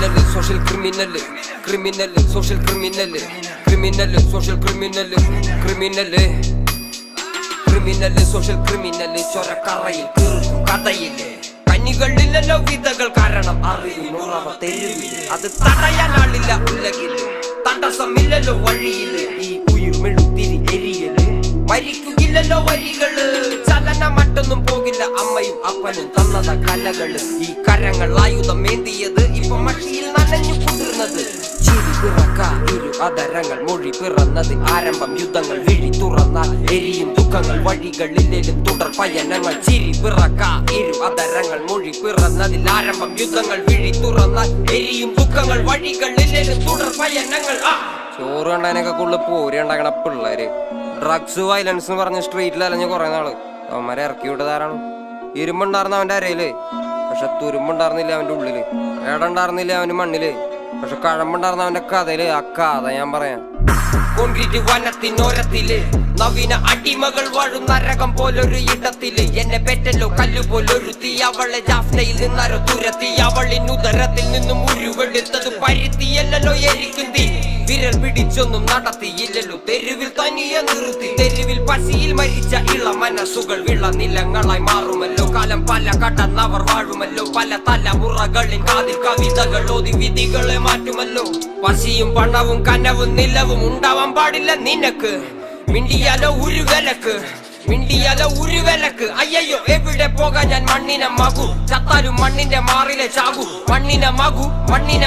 criminal, social criminal, criminal, social criminal, criminal, social criminal, criminal, criminal, social criminal. ചൊരക്കറയിൽ കീറും കഥയില്ലേ കനികളില്ലല്ലോ വിധകൾ കാരണം അറിയുന്നുറവ തെരുവിൽ അത് തടയാനാളില്ല ഉലകില് തടസ്സമില്ലല്ലോ വഴിയില് ഈ ഉയിർമെഴുത്തിരി എരിയല് മരിക്കുകയില്ലല്ലോ വരികള് ചലന മറ്റൊന്നും പോകില്ല അമ്മയും അപ്പനും തന്നത കലകള് ഈ കരങ്ങൾ ആയുധം ഏന്തിയത് ഇപ്പൊ മഷിയിൽ നനഞ്ഞു കുതിർന്നത് ചിരി പിറക്ക ഇരു അതരങ്ങൾ മൊഴി പിറന്നതിൽ ആരംഭം യുദ്ധങ്ങൾ വിഴി തുറന്നാൽ എരിയും ദുഃഖങ്ങൾ വഴികളിലും തുടർ പയനങ്ങൾ ചിരി പിറക്ക ഇരു അതരങ്ങൾ മൊഴി പിറന്നതിൽ ആരംഭം യുദ്ധങ്ങൾ വിഴി തുറന്നാൽ എരിയും ദുഃഖങ്ങൾ വഴികളിലും തുടർ പയനങ്ങൾ ചോറ് കണ്ടതിനൊക്കെ കൂടുതൽ പോരി ഉണ്ടാക്കണ പിള്ളേര് ഡ്രഗ്സ് വയലൻസ് എന്ന് പറഞ്ഞ് സ്ട്രീറ്റിൽ അലഞ്ഞ് കുറെ നാള് അവന്മാരെ ഇറക്കി വിട്ടതാരാണ് ഇരുമ്പുണ്ടായിരുന്ന അവന്റെ അരയില് പക്ഷെ തുരുമ്പുണ്ടായിരുന്നില്ല അവന്റെ ഉള്ളില് ഏടുണ്ടായിരുന്നില്ല അവന്റെ മണ്ണില് പക്ഷെ കഴമ്പുണ്ടായിരുന്ന അവന്റെ കഥയില് ആ കഥ ഞാൻ പറയാം കോൺക്രീറ്റ് വനത്തിനോരത്തില് നവീന അടിമകൾ വാഴും നരകം പോലൊരു ഇടത്തില് എന്നെ പെറ്റല്ലോ കല്ലുപോലൊരു തീ അവളെ ജാഫ്നയിൽ നിന്നരോ തുരത്തി അവളിനുദരത്തിൽ നിന്നും ഉരുവെടുത്തത് പരുത്തിയല്ലോ എരിക്കും തീ വിരൽ പിടിച്ചൊന്നും നടത്തിയില്ലല്ലോ തെരുവിൽ തനിയെ നിർത്തി തെരുവിൽ പസിയിൽ മരിച്ച ഇള മനസ്സുകൾ വിള നിലങ്ങളായി മാറുമല്ലോ കാലം പല കടന്നവർ വാഴുമല്ലോ പല തലമുറകളിൽ കാതിൽ കവിതകൾ ഓതി വിധികളെ മാറ്റുമല്ലോ പസിയും പണവും കനവും നിലവും ഉണ്ടാവാൻ പാടില്ല നിനക്ക് മിണ്ടിയാലോ ഒരു വിലക്ക് അയ്യോ എവിടെ പോകാൻ ഞാൻ മണ്ണിനെ മകു ചത്താലും മണ്ണിന്റെ മാറിലെ ചാകു മണ്ണിനെ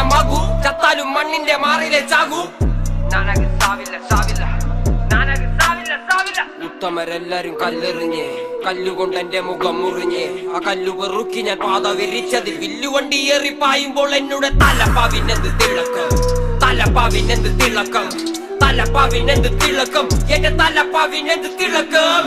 മകു ചത്താലും മണ്ണിന്റെ മാറിലെ ചാകു ഉത്തമരെല്ലാരും കല്ലെറിഞ്ഞ് കല്ലുകൊണ്ട് എന്റെ മുഖം മുറിഞ്ഞ് ആ കല്ലു വെറുക്കി ഞാൻ പാത വിരിച്ചതിൽ വില്ലുവണ്ടി ഏറി പായുമ്പോൾ എന്നോട് തലപ്പാവിനെന്ത് തിളക്കം എന്റെ തലപ്പാവിനെന്ത് തിളക്കം